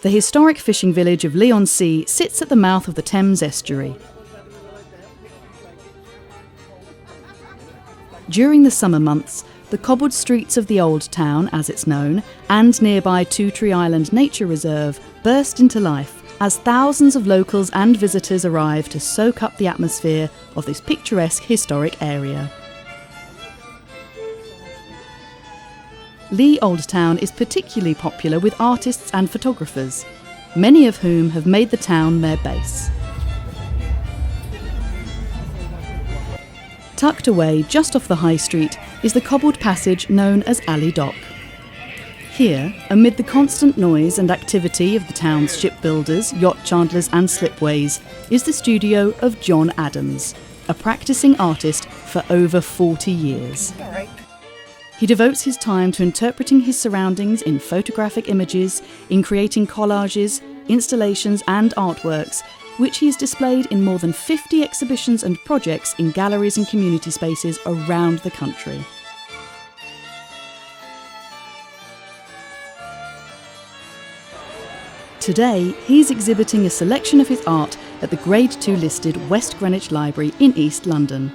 The historic fishing village of Leigh-on-Sea sits at the mouth of the Thames estuary. During the summer months, the cobbled streets of the Old Town, as it's known, and nearby Two Tree Island Nature Reserve burst into life as thousands of locals and visitors arrive to soak up the atmosphere of this picturesque historic area. Leigh Old Town is particularly popular with artists and photographers, many of whom have made the town their base. Tucked away just off the high street is the cobbled passage known as Alley Dock. Here, amid the constant noise and activity of the town's shipbuilders, yacht chandlers and slipways, is the studio of John Adams, a practising artist for over 40 years. He devotes his time to interpreting his surroundings in photographic images, in creating collages, installations and artworks, which he has displayed in more than 50 exhibitions and projects in galleries and community spaces around the country. Today, he's exhibiting a selection of his art at the Grade 2 listed West Greenwich Library in East London.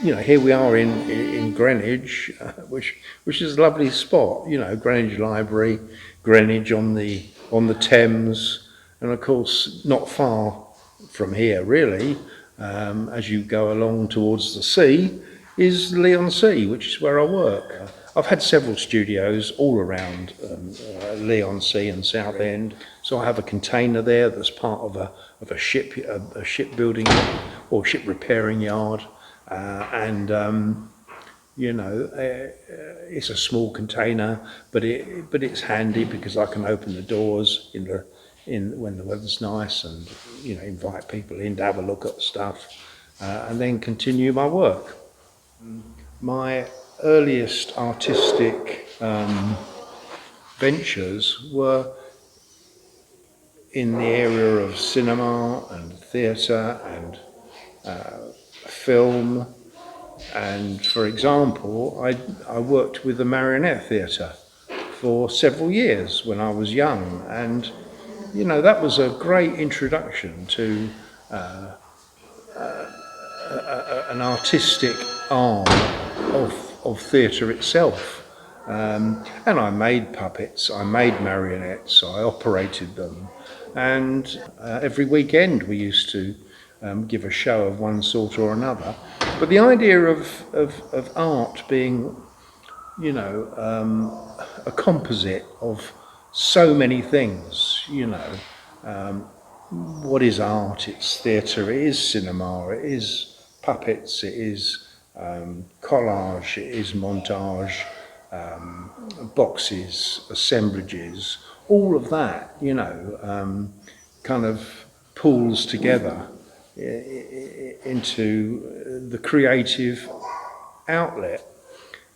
You know, here we are in Greenwich, which is a lovely spot. You know, Greenwich Library, Greenwich on the Thames, and of course not far from here really, as you go along towards the sea, is Leigh-on-Sea, which is where I work. I've had several studios all around Leigh-on-Sea and Southend. So I have a container there that's part of a shipbuilding or ship repairing yard. You know, it's a small container, but it's handy because I can open the doors when the weather's nice, and you know, invite people in to have a look at stuff, and then continue my work. My earliest artistic ventures were in the area of cinema and theatre and film, and for example I worked with the Marionette Theatre for several years when I was young, and you know, that was a great introduction to an artistic arm of theatre itself, and I made puppets, I made marionettes, I operated them, and every weekend we used to give a show of one sort or another. But the idea of art being, you know, a composite of so many things, you know, what is art? It's theatre, it is cinema, it is puppets, it is collage, it is montage, boxes, assemblages, all of that, you know, kind of pulls together into the creative outlet.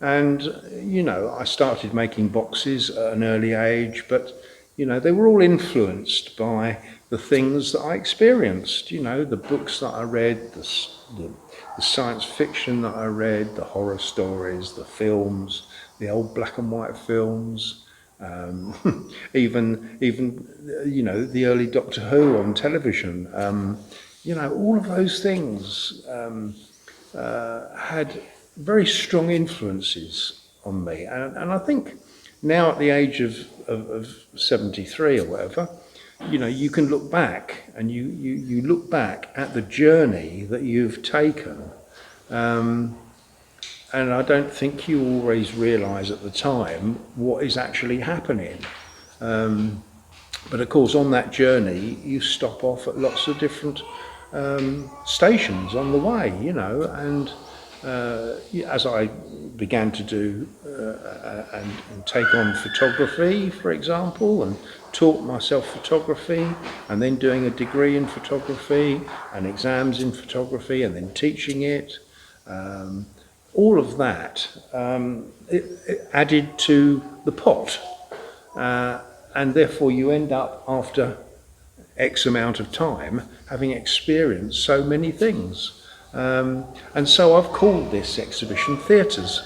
And you know, I started making boxes at an early age, but you know, they were all influenced by the things that I experienced, you know, the books that I read, the science fiction that I read, the horror stories, the films, the old black and white films, even you know, the early Doctor Who on television. You know, all of those things had very strong influences on me, and I think now at the age of 73 or whatever, you know, you can look back and you look back at the journey that you've taken, and I don't think you always realise at the time what is actually happening. But of course, on that journey, you stop off at lots of different stations on the way, you know, and as I began to do and take on photography, for example, and taught myself photography, and then doing a degree in photography and exams in photography, and then teaching it, all of that it added to the pot, and therefore you end up after X amount of time having experienced so many things. And so I've called this exhibition Theatres,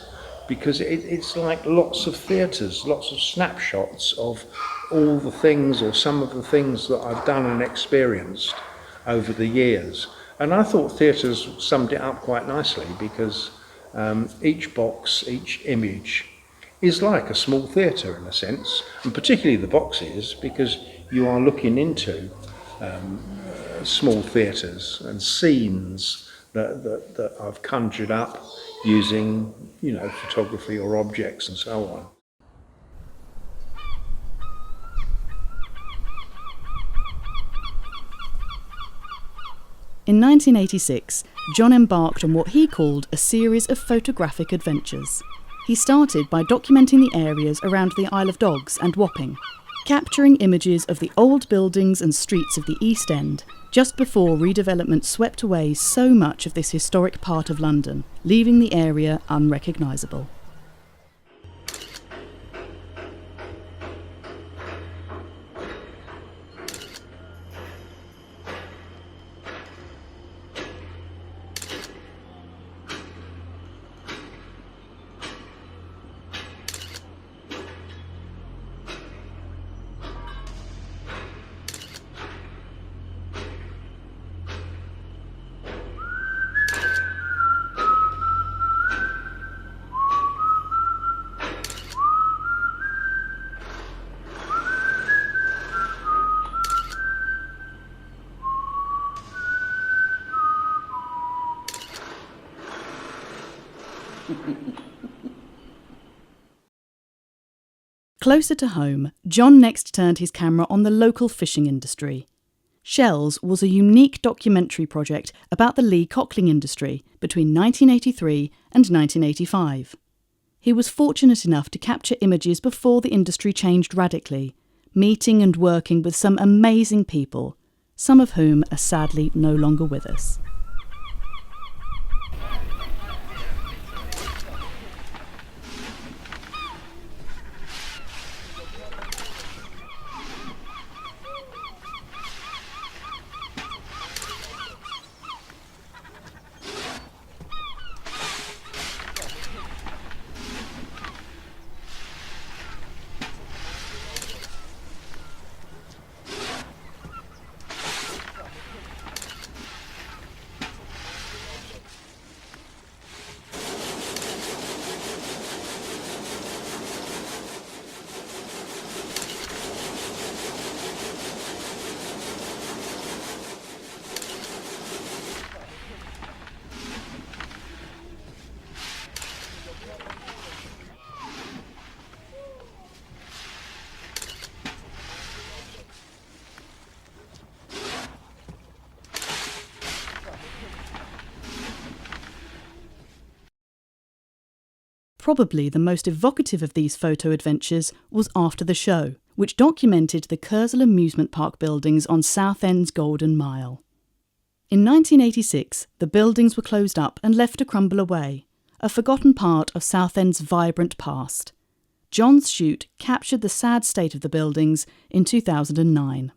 because it's like lots of theatres, lots of snapshots of all the things or some of the things that I've done and experienced over the years. And I thought theatres summed it up quite nicely, because each box, each image is like a small theatre in a sense, and particularly the boxes, because you are looking into small theatres and scenes that I've conjured up using, photography or objects and so on. In 1986, John embarked on what he called a series of photographic adventures. He started by documenting the areas around the Isle of Dogs and Wapping, capturing images of the old buildings and streets of the East End, just before redevelopment swept away so much of this historic part of London, leaving the area unrecognisable. Closer to home, John next turned his camera on the local fishing industry. Shells was a unique documentary project about the Lee cockling industry between 1983 and 1985. He was fortunate enough to capture images before the industry changed radically, meeting and working with some amazing people, some of whom are sadly no longer with us. Probably the most evocative of these photo adventures was after the show, which documented the Kursaal amusement park buildings on Southend's Golden Mile. In 1986, the buildings were closed up and left to crumble away, a forgotten part of Southend's vibrant past. John's shoot captured the sad state of the buildings in 2009.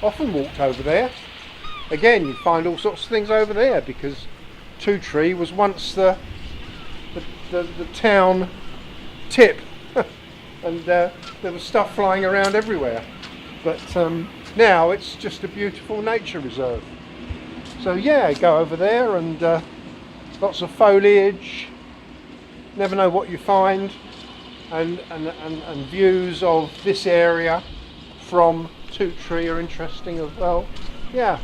Often walked over there. again, you find all sorts of things over there, because Two Tree was once the town tip, and there was stuff flying around everywhere. But now it's just a beautiful nature reserve. So yeah, go over there, and lots of foliage. Never know what you find, and views of this area from Two Tree are interesting as well. Yeah,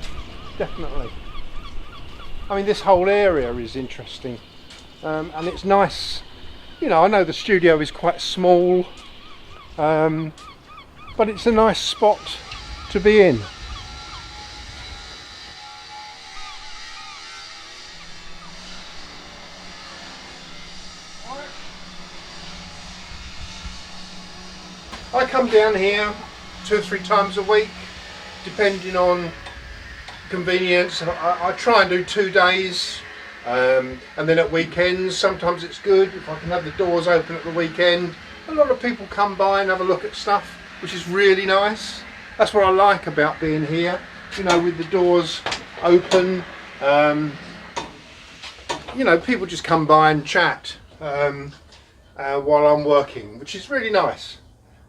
definitely. I mean, this whole area is interesting, and it's nice. You know, I know the studio is quite small, but it's a nice spot to be in. I come down here 2 or 3 times a week, depending on convenience. I try and do 2 days, and then at weekends sometimes it's good if I can have the doors open at the weekend. A lot of people come by and have a look at stuff, which is really nice. That's what I like about being here, you know, with the doors open. You know, people just come by and chat while I'm working, which is really nice.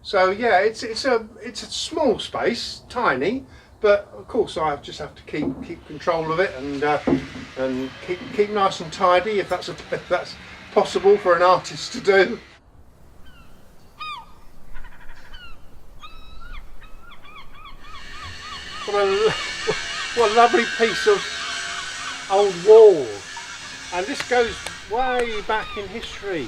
So yeah, it's a small space, tiny, but of course I just have to keep control of it, and keep nice and tidy, if that's possible for an artist to do. What a lovely piece of old wall, and this goes way back in history.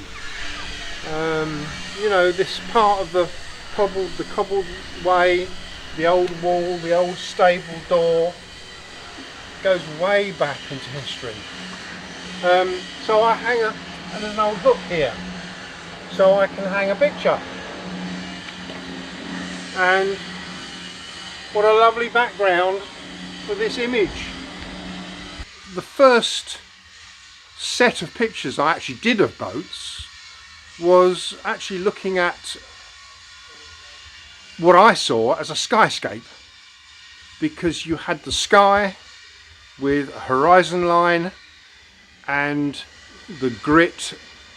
You know, this part of the cobbled way, the old wall, the old stable door, goes way back into history. So I hang an old hook here, so I can hang a picture. And what a lovely background for this image. The first set of pictures I actually did of boats was actually looking at what I saw as a skyscape, because you had the sky with a horizon line and the grit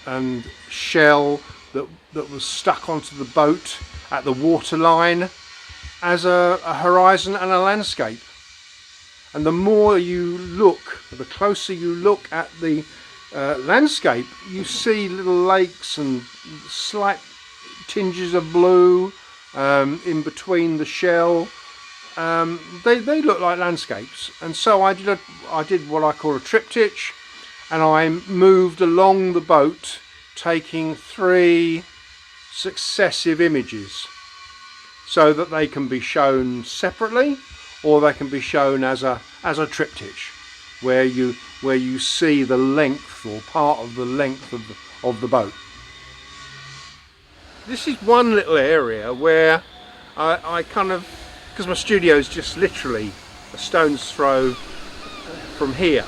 and shell that was stuck onto the boat at the water line as a horizon and a landscape. And the more you look, the closer you look at the landscape, you see little lakes and slight tinges of blue in between the shell. They look like landscapes, and so I did what I call a triptych, and I moved along the boat, taking 3 successive images, so that they can be shown separately, or they can be shown as a triptych, where you see the length or part of the length of the boat. This is one little area where I kind of, because my studio is just literally a stone's throw from here,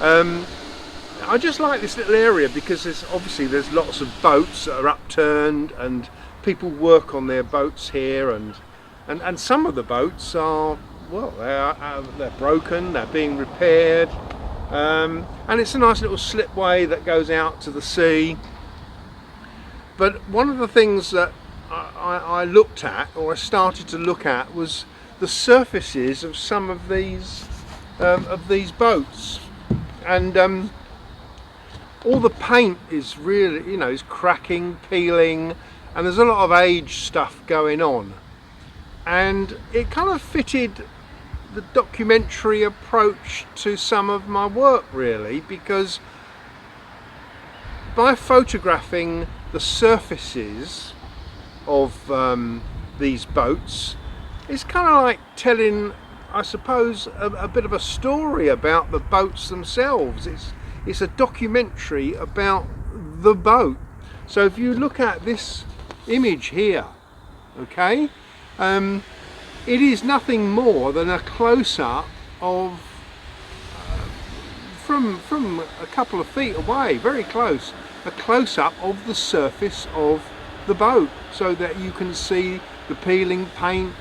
I just like this little area because there's lots of boats that are upturned, and people work on their boats here, and some of the boats are, well, they're broken, they're being repaired, and it's a nice little slipway that goes out to the sea. But one of the things that I looked at, or I started to look at, was the surfaces of some of these boats, and all the paint is really, is cracking, peeling, and there's a lot of age stuff going on, and it kind of fitted the documentary approach to some of my work, really, because by photographing the surfaces of these boats, it's kind of like telling, I suppose, a bit of a story about the boats themselves. It's a documentary about the boat. So if you look at this image here, okay, it is nothing more than a close-up of from a couple of feet away, very close, a close-up of the surface of the boat, so that you can see the peeling paint,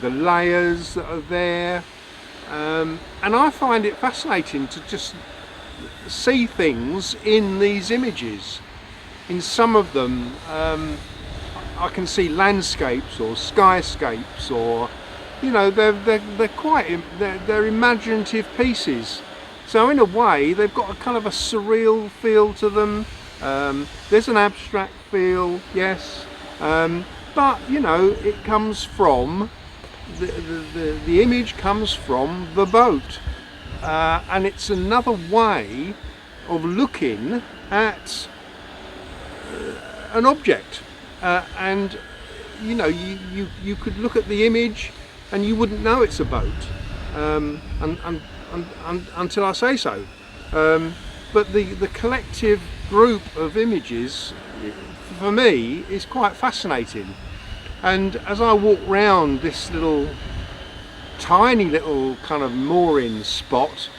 the layers that are there, And I find it fascinating to just see things in these images. In some of them, I can see landscapes or skyscapes, or they're quite they're imaginative pieces. So in a way, they've got a kind of a surreal feel to them. There's an abstract feel, yes, but it comes from the image comes from the boat, and it's another way of looking at an object, and you could look at the image and you wouldn't know it's a boat until I say so. But the collective group of images, for me, is quite fascinating. And as I walk round this tiny little kind of mooring spot,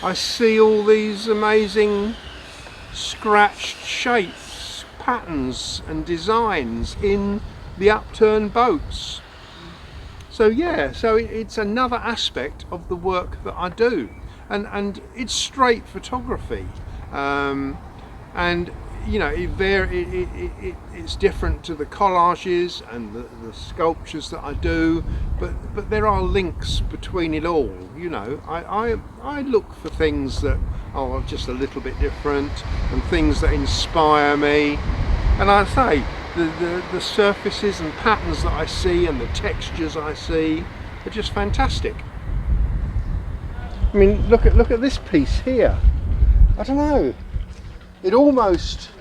I see all these amazing scratched shapes, patterns and designs in the upturned boats. So yeah, it's another aspect of the work that I do, and it's straight photography, and it's different to the collages and the sculptures that I do, but there are links between it all. I look for things that are just a little bit different and things that inspire me, and I say the surfaces and patterns that I see and the textures I see are just fantastic. I mean, look at this piece here. I don't know, it almost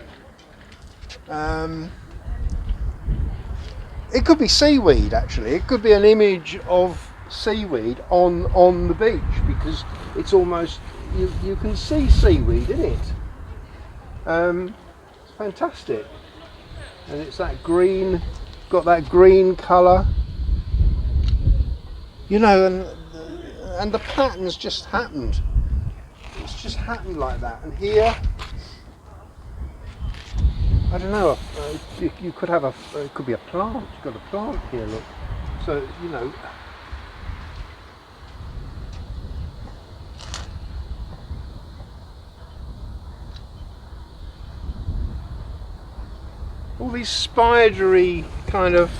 it could be seaweed, actually. It could be an image of seaweed on the beach, because it's almost, you can see seaweed in it. It's fantastic, and it's that green, got that green colour, and the patterns just happened. It's just happened like that. And here, I don't know, you could have it could be a plant. You've got a plant here, look. So, all these spidery kind of,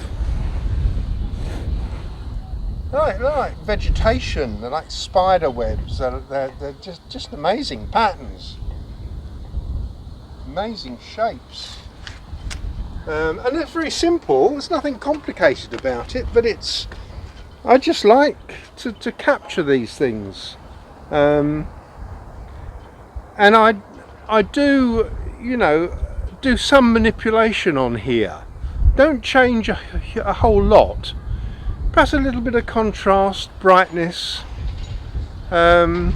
like vegetation. They're like spider webs. They're just amazing patterns, amazing shapes. And it's very simple. There's nothing complicated about it, but I just like to capture these things, and I do do some manipulation on here. Don't change a whole lot. Perhaps a little bit of contrast, brightness. I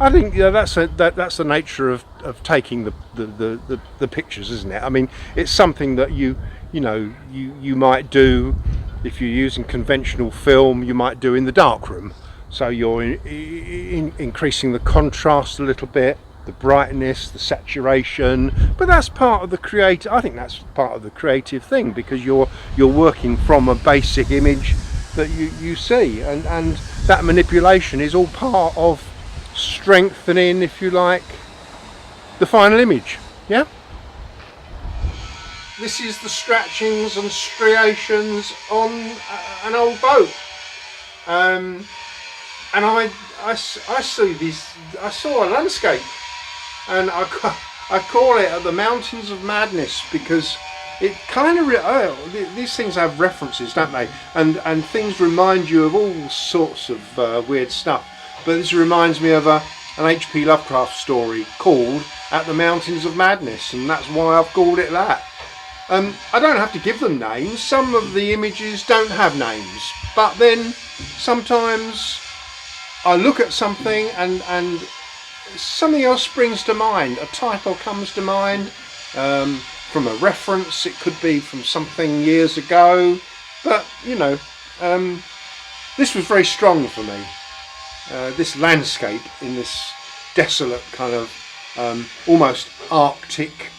think that's the nature of taking the pictures, isn't it? I mean, it's something that you might do if you're using conventional film. You might do in the darkroom, so you're increasing the contrast a little bit, the brightness, the saturation. But that's part of the I think that's part of the creative thing, because you're working from a basic image that you see, and that manipulation is all part of strengthening, if you like, the final image. Yeah. This is the scratchings and striations on an old boat, and I see this. I saw a landscape, and I call it the Mountains of Madness, because it kind of these things have references, don't they? And things remind you of all sorts of weird stuff. But this reminds me of an H.P. Lovecraft story called At the Mountains of Madness, and that's why I've called it that. I don't have to give them names. Some of the images don't have names, but then sometimes I look at something and something else springs to mind. A title comes to mind from a reference. It could be from something years ago, but this was very strong for me. This landscape in this desolate kind of almost Arctic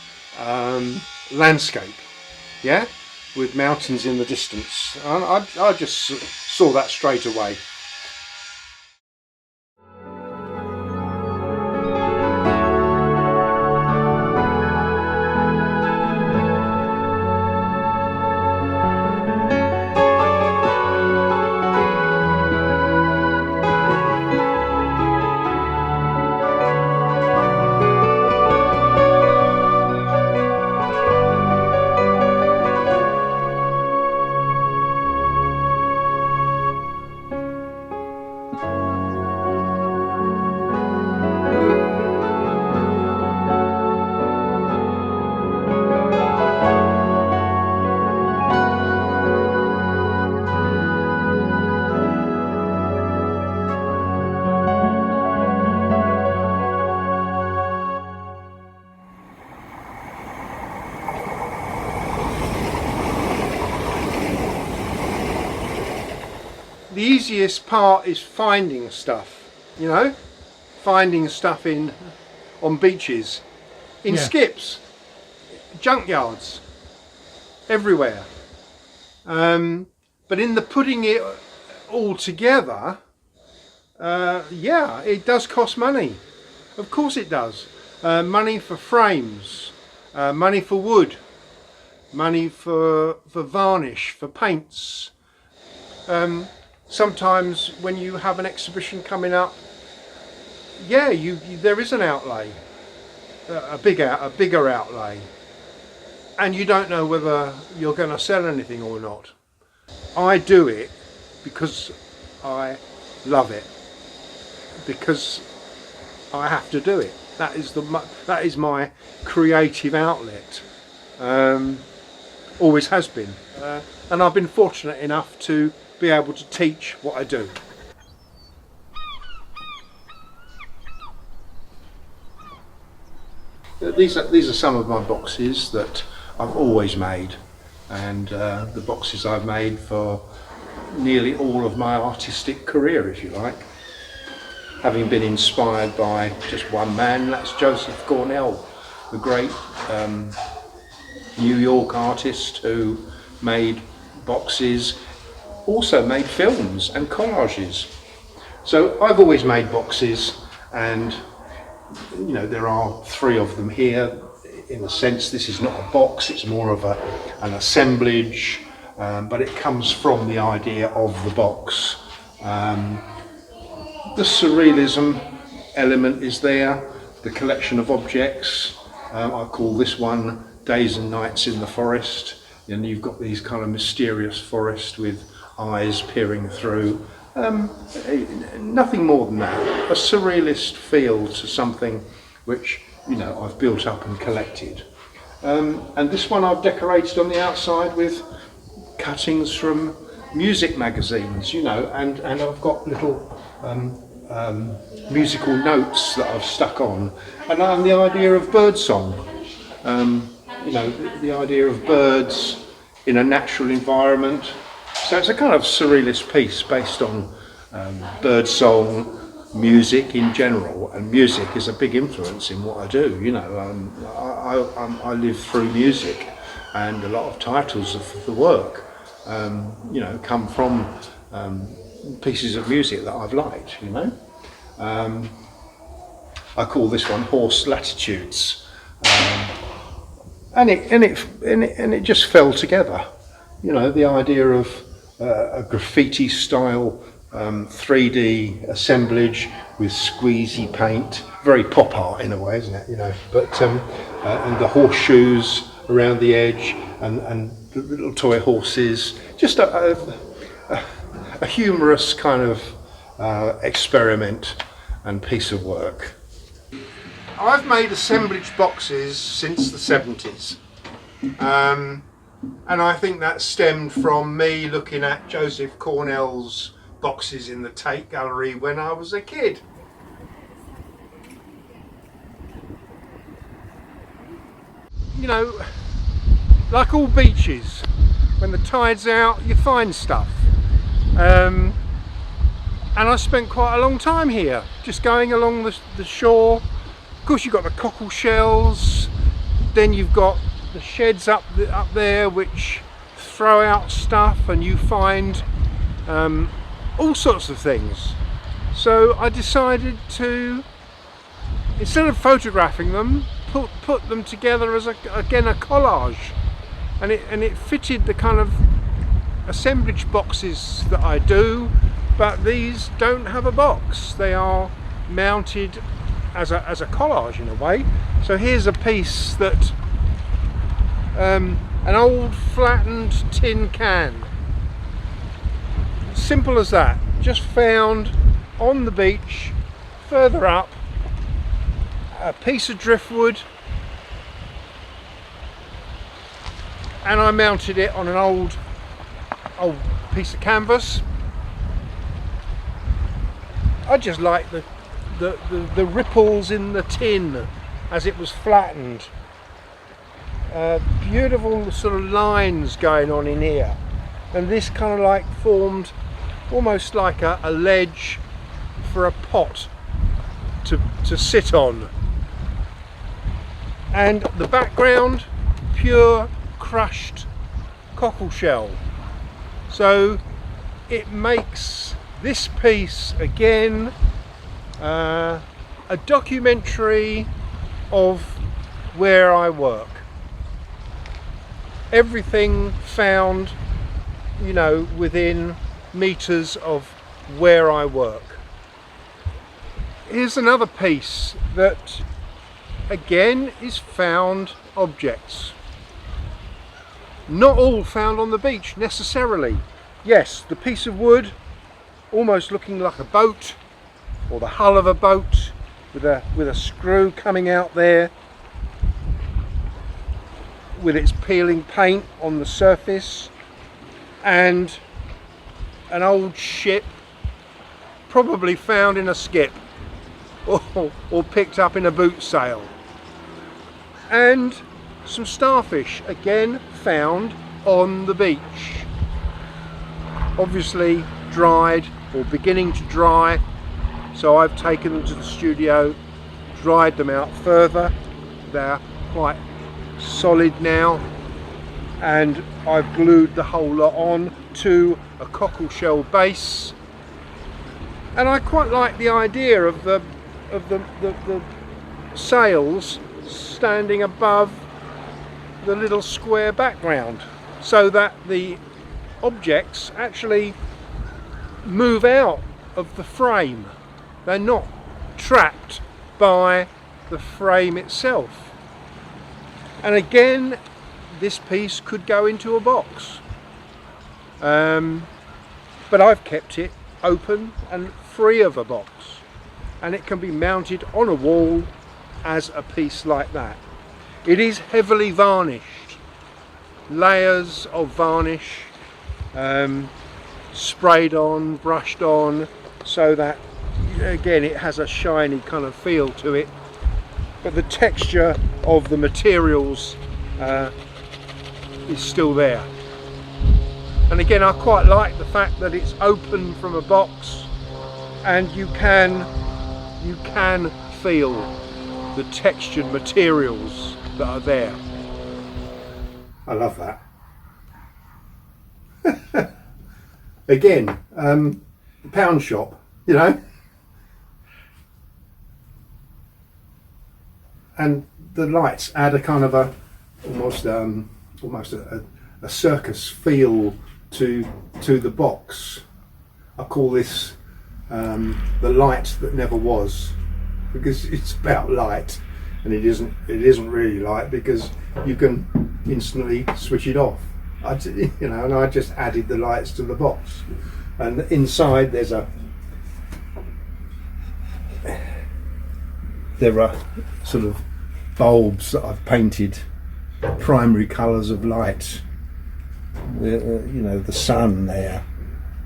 landscape, yeah, with mountains in the distance. I just saw that straight away. easiest part is finding stuff, you know, finding stuff on beaches, in skips, junkyards, everywhere. But in the putting it all together, yeah, it does cost money. Of course it does. Money for frames, money for wood, money for varnish, for paints. Sometimes when you have an exhibition coming up, yeah, there is an outlay, a bigger outlay, and you don't know whether you're going to sell anything or not. I do it because I love it, because I have to do it. That is my creative outlet. Always has been, and I've been fortunate enough to be able to teach what I do. These are some of my boxes that I've always made, and the boxes I've made for nearly all of my artistic career, if you like. Having been inspired by just one man, that's Joseph Cornell, the great New York artist who made boxes, also made films and collages. So I've always made boxes, and you know, there are 3 of them here. In a sense, this is not a box, it's more of an assemblage, but it comes from the idea of the box. The surrealism element is there, the collection of objects. I call this one Days and Nights in the Forest, and you've got these kind of mysterious forest with eyes peering through. Nothing more than that, a surrealist feel to something which, you know, I've built up and collected. And this one I've decorated on the outside with cuttings from music magazines, you know, and I've got little musical notes that I've stuck on, and the idea of birdsong, you know, the idea of birds in a natural environment. So it's a kind of surrealist piece based on birdsong, music in general, and music is a big influence in what I do. You know, I live through music, and a lot of titles of the work, you know, come from pieces of music that I've liked. You know, I call this one Horse Latitudes, and it just fell together. You know, the idea of a graffiti style 3D assemblage with squeezy paint, very pop art in a way, isn't it? You know, but and the horseshoes around the edge, and the little toy horses, just a humorous kind of experiment and piece of work. I've made assemblage boxes since the 70s. And I think that stemmed from me looking at Joseph Cornell's boxes in the Tate Gallery when I was a kid. You know, like all beaches, when the tide's out, you find stuff. And I spent quite a long time here, just going along the shore. Of course, you've got the cockle shells, then you've got the sheds up there which throw out stuff, and you find all sorts of things. So I decided to, instead of photographing them, put them together as again a collage, and it fitted the kind of assemblage boxes that I do, but these don't have a box. They are mounted as a collage in a way. So here's a piece that an old flattened tin can, simple as that, just found on the beach further up, a piece of driftwood, and I mounted it on an old piece of canvas. I just like the ripples in the tin as it was flattened. Beautiful sort of lines going on in here, and this kind of like formed almost like a ledge for a pot to sit on. And the background, pure crushed cockleshell. So it makes this piece again a documentary of where I work. Everything found, you know, within meters of where I work. Here's another piece that again is found objects. Not all found on the beach necessarily. Yes, the piece of wood almost looking like a boat, or the hull of a boat with a screw coming out there with its peeling paint on the surface, and an old ship probably found in a skip or picked up in a boot sail, and some starfish again found on the beach, obviously dried or beginning to dry, so I've taken them to the studio, dried them out further. They're quite solid now, and I've glued the whole lot on to a cockleshell base. And I quite like the idea of the sails standing above the little square background, so that the objects actually move out of the frame. They're not trapped by the frame itself. And again, this piece could go into a box, but I've kept it open and free of a box, and it can be mounted on a wall as a piece like that. It is heavily varnished, layers of varnish, sprayed on, brushed on, so that again it has a shiny kind of feel to it, but the texture of the materials is still there. And again, I quite like the fact that it's open from a box, and you can feel the textured materials that are there. I love that. Again, pound shop, you know, and the lights add a kind of almost a circus feel to the box. I call this the light that never was, because it's about light, and it isn't really light because you can instantly switch it off. And I just added the lights to the box, and inside there are sort of bulbs that I've painted primary colours of light. The sun there,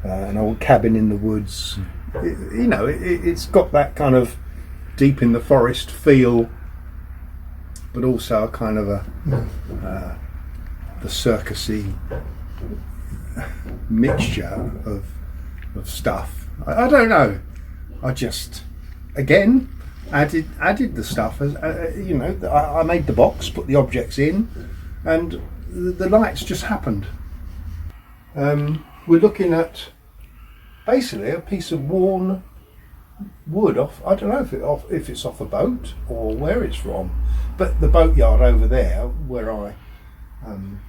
an old cabin in the woods. It's got that kind of deep in the forest feel, but also a kind of the circusy mixture of stuff. I don't know. I just again added the stuff as I made the box, put the objects in, and the lights just happened. We're looking at basically a piece of worn wood off. I don't know if it's off a boat or where it's from, but the boatyard over there where I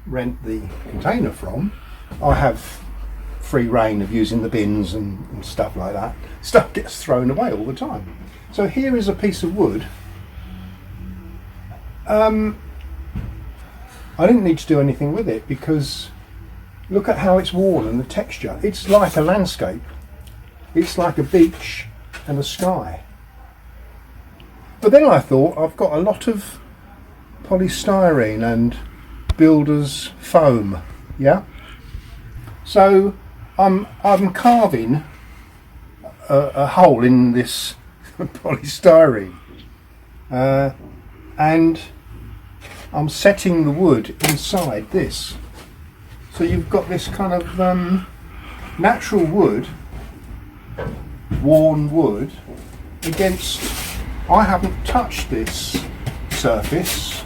rent the container from, I have free reign of using the bins and stuff like that. Stuff gets thrown away all the time. So here is a piece of wood. I didn't need to do anything with it, because look at how it's worn and the texture. It's like a landscape. It's like a beach and a sky. But then I thought, I've got a lot of polystyrene and builder's foam, yeah? So I'm carving a hole in this polystyrene, and I'm setting the wood inside this. So you've got this kind of natural wood worn wood against, I haven't touched this surface,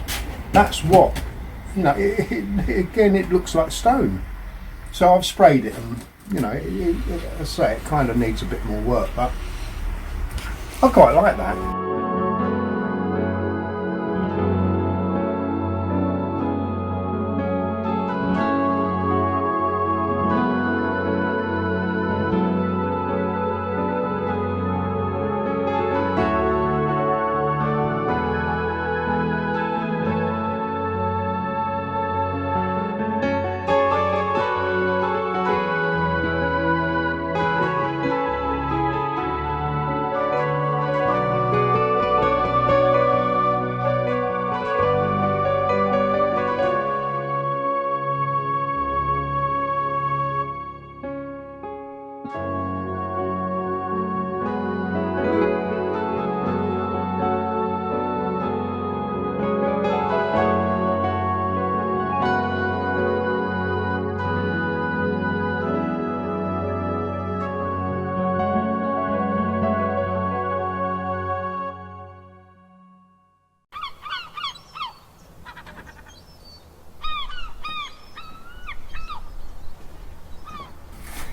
that's what, you know, again it looks like stone. So I've sprayed it, and you know, as I say, it kind of needs a bit more work, but I quite like that.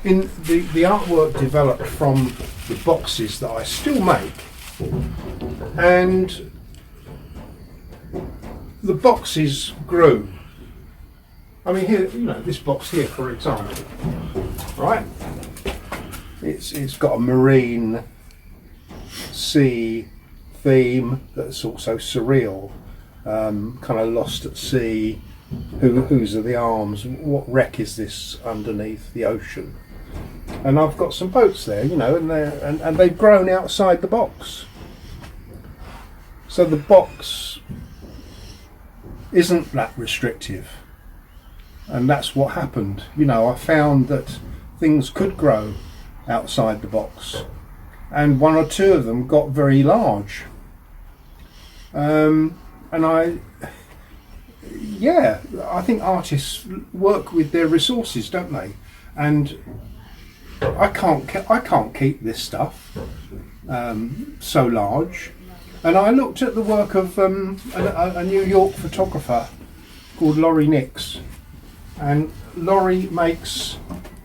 In the artwork developed from the boxes that I still make, and the boxes grew. I mean, here, you know, this box here, for example, right? It's got a marine sea theme that's also surreal, kind of lost at sea. Whose are the arms? What wreck is this underneath the ocean? And I've got some boats there, you know, and they've grown outside the box. So the box isn't that restrictive, and that's what happened. You know, I found that things could grow outside the box, and one or two of them got very large. And I think artists work with their resources, don't they? And I can't keep this stuff so large. And I looked at the work of a New York photographer called Laurie Nix, and Laurie makes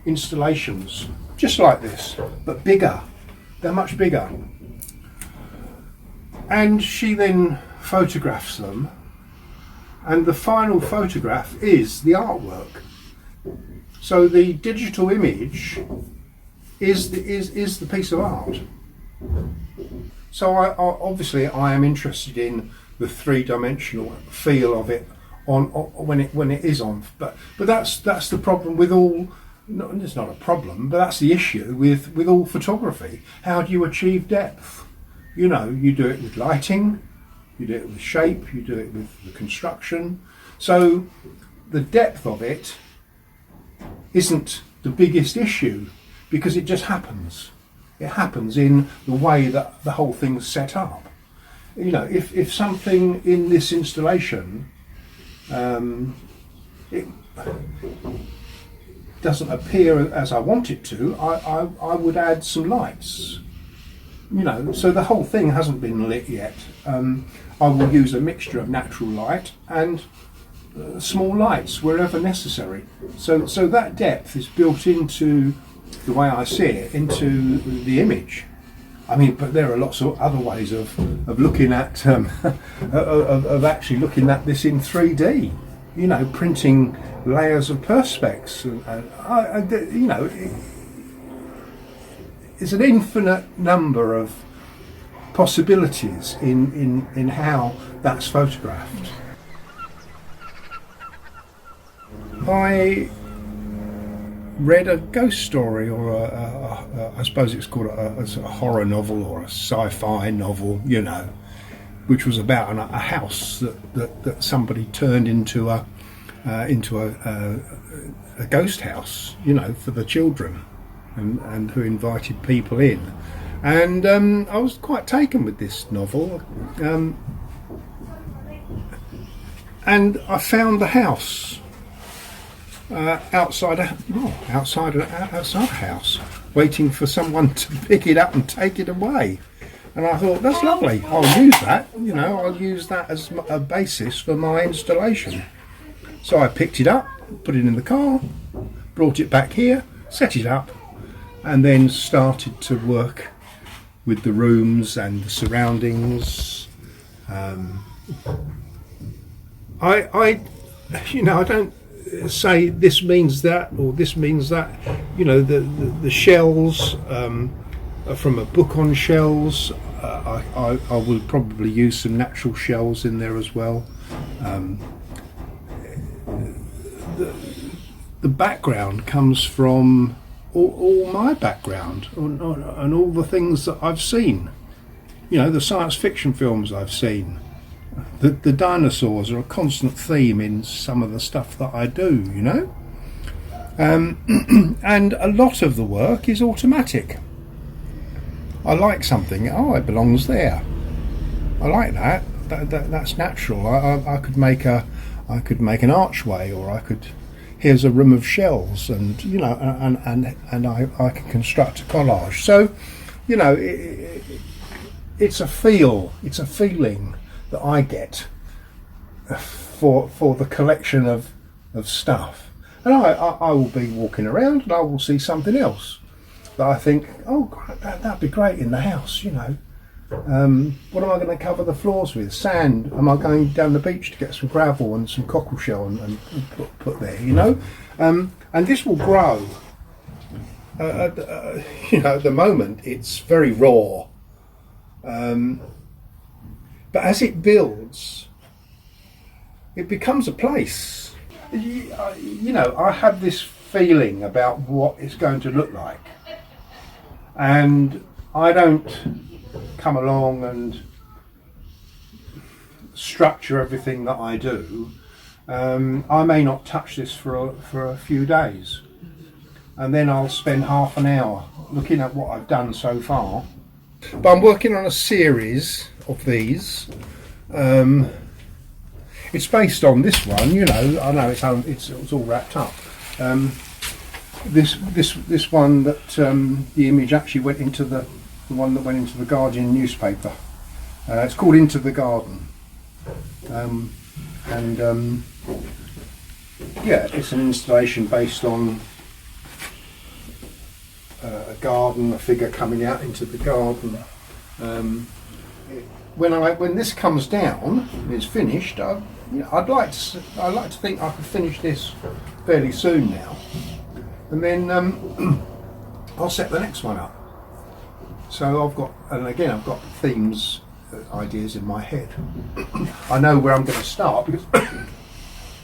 installations just like this, but bigger. They're much bigger. And she then photographs them, and the final photograph is the artwork. So the digital image is the piece of art. So obviously I am interested in the three-dimensional feel of it when it is on. But that's the problem with all. No, it's not a problem, but that's the issue with all photography. How do you achieve depth? You know, you do it with lighting, you do it with shape, you do it with the construction. So the depth of it isn't the biggest issue, because it just happens. It happens in the way that the whole thing's set up. You know, if something in this installation it doesn't appear as I want it to, I would add some lights. You know, so the whole thing hasn't been lit yet. I will use a mixture of natural light and small lights wherever necessary. So that depth is built into the way I see it, into the image. I mean, but there are lots of other ways of looking at of actually looking at this in 3D. You know, printing layers of perspex, and you know, it's an infinite number of possibilities in how that's photographed. I read a ghost story, or I suppose it's called a horror novel or a sci-fi novel, you know, which was about a house that somebody turned into a ghost house, you know, for the children, and who invited people in. And I was quite taken with this novel, and I found the house outside a house, waiting for someone to pick it up and take it away. And I thought, that's lovely, I'll use that, I'll use that as a basis for my installation. So I picked it up, put it in the car, brought it back here, set it up, and then started to work with the rooms and the surroundings. I don't say this means that or this means that. The shells are from a book on shells. I will probably use some natural shells in there as well. The background comes from all my background and all the things that I've seen. The science fiction films I've seen. The dinosaurs are a constant theme in some of the stuff that I do, and a lot of the work is automatic. I like something, it belongs there. I like that. That's natural. I could make an archway, or here's a room of shells, and I can construct a collage. So, it's a feeling that I get for the collection of stuff, and I will be walking around and I will see something else that I think, that'd be great in the house. What am I going to cover the floors with? Sand? Am I going down the beach to get some gravel and some cockle shell and put there? And this will grow. At the moment it's very raw. But as it builds, it becomes a place. I have this feeling about what it's going to look like. And I don't come along and structure everything that I do. I may not touch this for a few days. And then I'll spend half an hour looking at what I've done so far. But I'm working on a series of these. It's based on this one, I know it's all wrapped up. This one that the image actually went into the one that went into the Guardian newspaper. It's called Into the Garden, it's an installation based on a garden, a figure coming out into the garden. When this comes down and it's finished, I'd like to think I could finish this fairly soon now, and then I'll set the next one up. So I've got themes, ideas in my head. I know where I'm going to start because,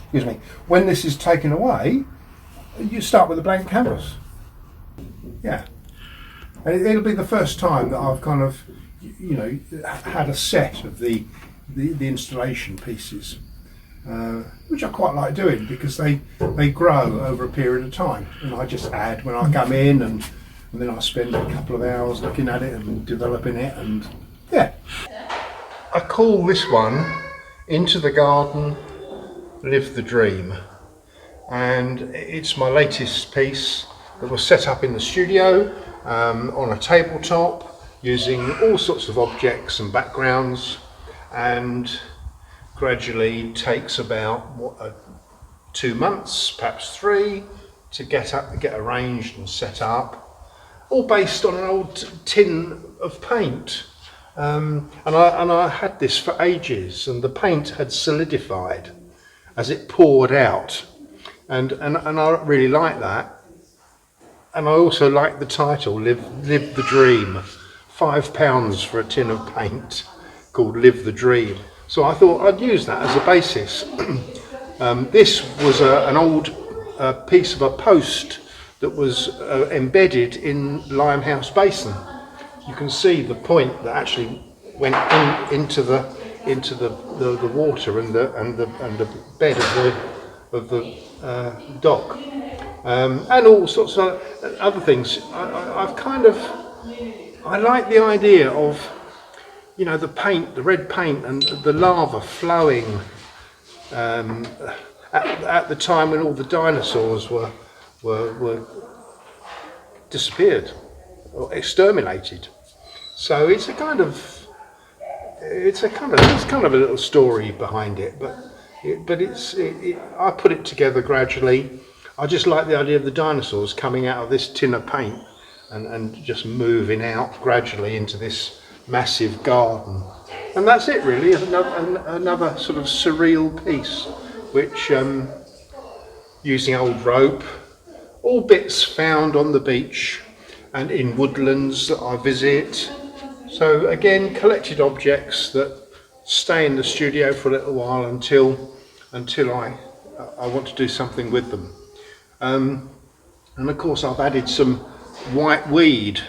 excuse me, when this is taken away, you start with a blank canvas. Yeah, and it'll be the first time that I've kind of, had a set of the installation pieces, which I quite like doing because they grow over a period of time, and I just add when I come in, and then I spend a couple of hours looking at it and developing it, and yeah. I call this one Into the Garden, Live the Dream, and it's my latest piece that was set up in the studio on a tabletop using all sorts of objects and backgrounds, and gradually takes about 2 months, perhaps 3, to get arranged and set up, all based on an old tin of paint. And I had this for ages, and the paint had solidified as it poured out, and I really like that. And I also like the title, Live the Dream. £5 for a tin of paint called Live the Dream. So I thought I'd use that as a basis. This was an old piece of a post that was embedded in Limehouse Basin. You can see the point that actually went into the water and the bed of the dock, and all sorts of other things. I like the idea of, the paint, the red paint, and the lava flowing at the time when all the dinosaurs were disappeared or exterminated. So it's kind of a little story behind it, but I put it together gradually. I just like the idea of the dinosaurs coming out of this tin of paint and just moving out gradually into this massive garden. And that's it really, another sort of surreal piece, which using old rope, all bits found on the beach and in woodlands that I visit. So again, collected objects that stay in the studio for a little while until I want to do something with them. And of course I've added some white weed,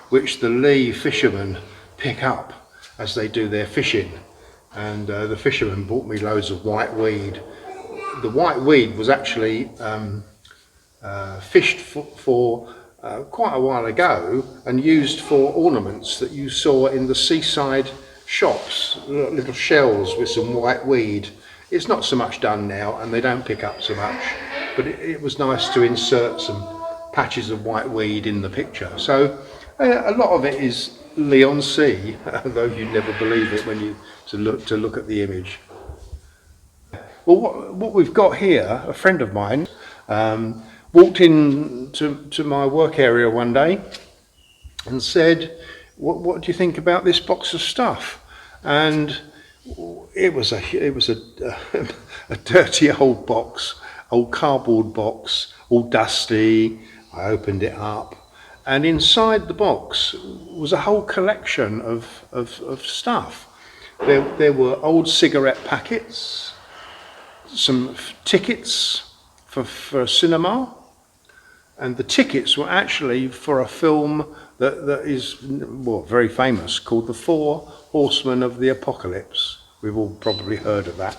which the Lee fishermen pick up as they do their fishing. And the fishermen bought me loads of white weed. The white weed was actually fished for quite a while ago and used for ornaments that you saw in the seaside shops, little shells with some white weed. It's not so much done now and they don't pick up so much, but it was nice to insert some patches of white weed in the picture. So a lot of it is Leon C, though you never believe it when you look at the image. Well, what we've got here, a friend of mine walked in to my work area one day and said, what do you think about this box of stuff? And it was a dirty old box, old cardboard box, all dusty. I opened it up, and inside the box was a whole collection of stuff. There were old cigarette packets, some tickets for a cinema, and the tickets were actually for a film that is very famous, called The Four Horsemen of the Apocalypse. We've all probably heard of that.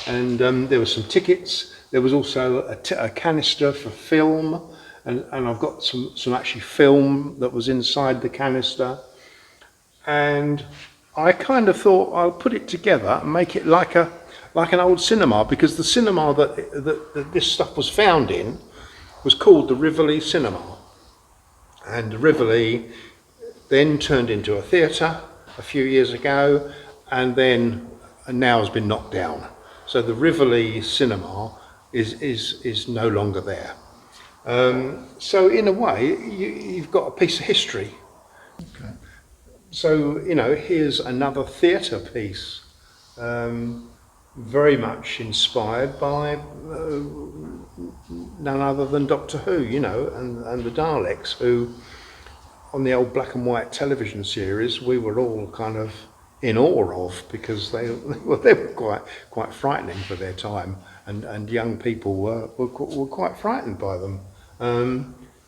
And there were some tickets. There was also a canister for film, and I've got some actually film that was inside the canister. And I kind of thought I'll put it together and make it like an old cinema, because the cinema that this stuff was found in was called the Rivoli Cinema. And the Rivoli then turned into a theatre a few years ago, and now has been knocked down. So the Rivoli Cinema is no longer there. So in a way, you've got a piece of history. Okay. So, here's another theatre piece, very much inspired by none other than Doctor Who, and the Daleks, who on the old black and white television series we were all kind of in awe of, because they were quite frightening for their time, and young people were quite frightened by them.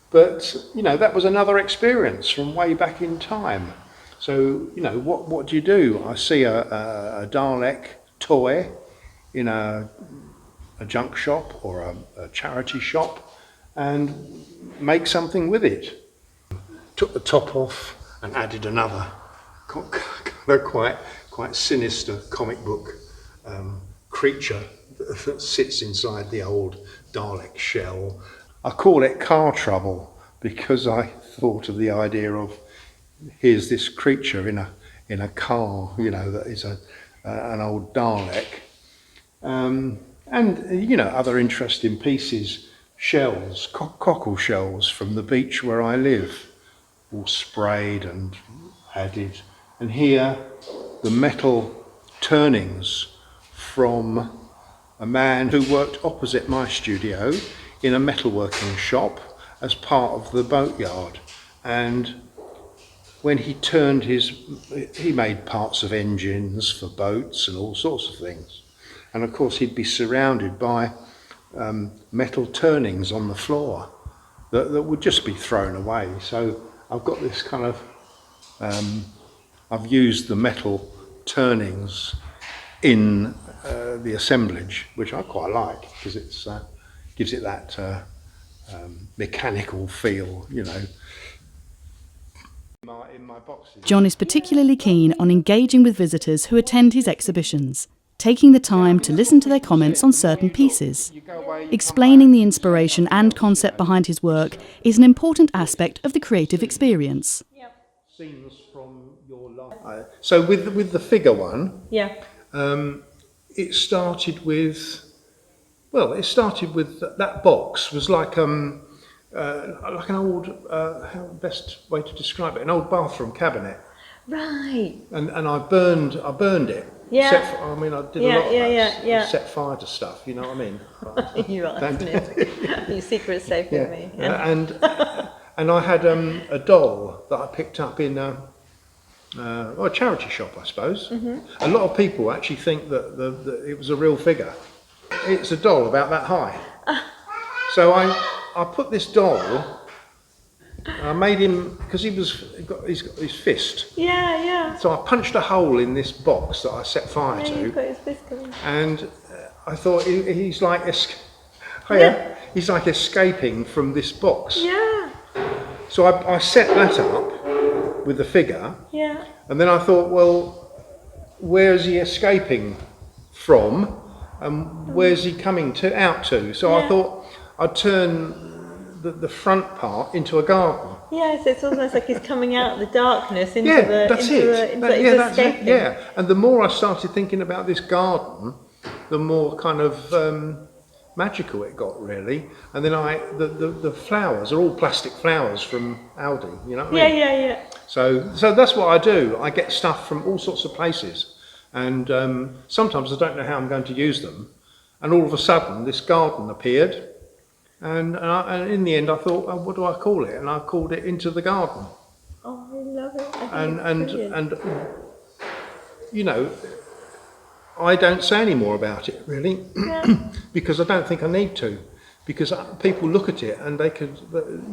But that was another experience from way back in time. So what do you do? I see a Dalek toy in a junk shop or a charity shop and make something with it. Took the top off and added another quite sinister comic book creature that sits inside the old Dalek shell. I call it car trouble because I thought of the idea of, here's this creature in a car, that is an old Dalek. And other interesting pieces, shells, cockle shells from the beach where I live, all sprayed and added. And here, the metal turnings from a man who worked opposite my studio in a metalworking shop as part of the boatyard. And when he turned he made parts of engines for boats and all sorts of things. And of course he'd be surrounded by metal turnings on the floor that would just be thrown away. So I've got this kind of, I've used the metal turnings in the assemblage, which I quite like, because it gives it that mechanical feel, In my boxes. John is particularly keen on engaging with visitors who attend his exhibitions. taking the time to listen to their comments on certain pieces. Explaining the inspiration and concept behind his work is an important aspect of the creative experience. Scenes from your life. So with the figure one, it started with that box was like an old how best way to describe it, an old bathroom cabinet. Right. And I burned it. Yeah. I did a lot of that. Set fire to stuff, you know what I mean? You are, isn't it? Your secret's safe with me. And I had a doll that I picked up in a charity shop, I suppose. Mm-hmm. A lot of people actually think that it was a real figure. It's a doll about that high. So I put this doll. I made him, because he's got his fist. Yeah. So I punched a hole in this box that I set fire to. You've got his fist going. And I thought he's like he's like escaping from this box. Yeah. So I set that up with the figure. Yeah. And then I thought, well, where's he escaping from? And where's he coming out to? So I thought I'd turn the front part into a garden. Yeah, so it's almost like he's coming out of the darkness into that's escaping. it. Yeah, and the more I started thinking about this garden, the more kind of magical it got, really. And then the flowers are all plastic flowers from Aldi, you know what I mean? Yeah. So that's what I do. I get stuff from all sorts of places, and sometimes I don't know how I'm going to use them, and all of a sudden this garden appeared. And in the end, I thought, oh, what do I call it? And I called it Into the Garden. Oh, I love it. And you know, I don't say any more about it really, because I don't think I need to, because people look at it and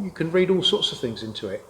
you can read all sorts of things into it.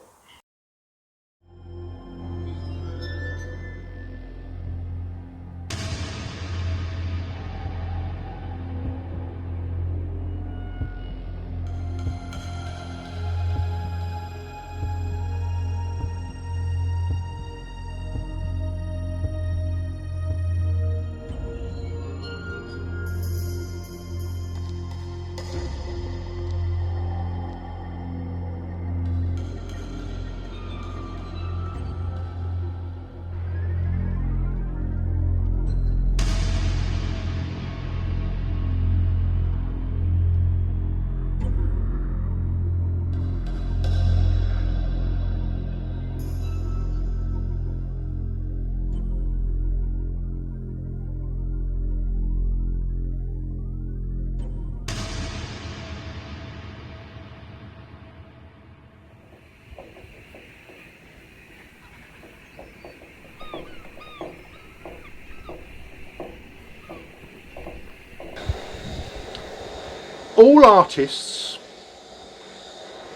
All artists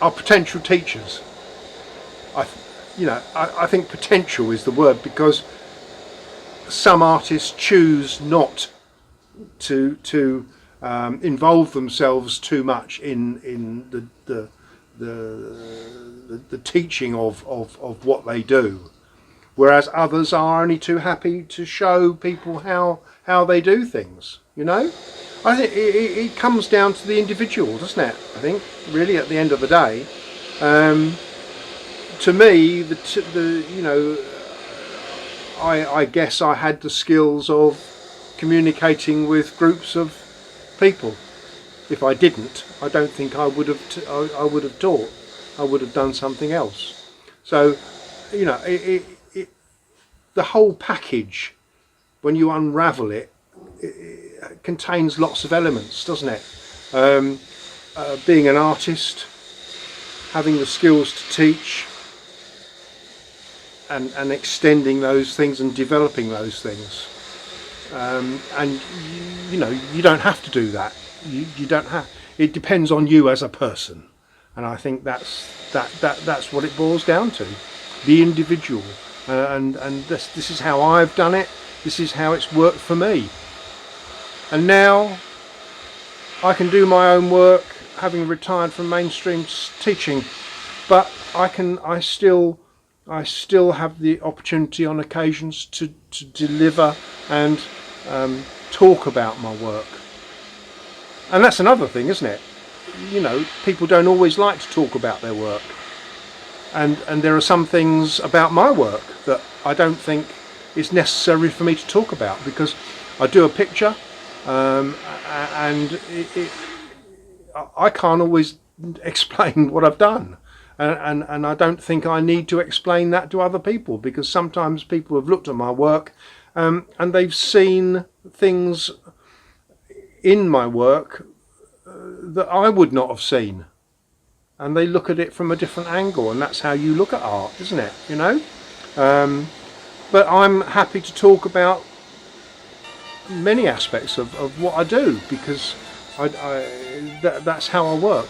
are potential teachers. I think potential is the word, because some artists choose not to involve themselves too much in the teaching of what they do, whereas others are only too happy to show people how they do things. You know, I think it comes down to the individual, doesn't it? I think really at the end of the day, to me, I guess I had the skills of communicating with groups of people. If I didn't, I don't think I would have. I would have taught. I would have done something else. So, you know, the whole package, when you unravel it, it contains lots of elements, doesn't it? Being an artist, having the skills to teach, and extending those things and developing those things. And you know, you don't have to do that. You don't have. It depends on you as a person, and I think that's what it boils down to, the individual. And this is how I've done it. This is how it's worked for me. And now I can do my own work, having retired from mainstream teaching, but I still have the opportunity on occasions to deliver and talk about my work. And that's another thing, isn't it? You know, people don't always like to talk about their work. And there are some things about my work that I don't think is necessary for me to talk about, because I do a picture and I can't always explain what I've done. And I don't think I need to explain that to other people, because sometimes people have looked at my work and they've seen things in my work that I would not have seen. And they look at it from a different angle, and that's how you look at art, isn't it? You know? But I'm happy to talk about many aspects of what I do, because that's how I work.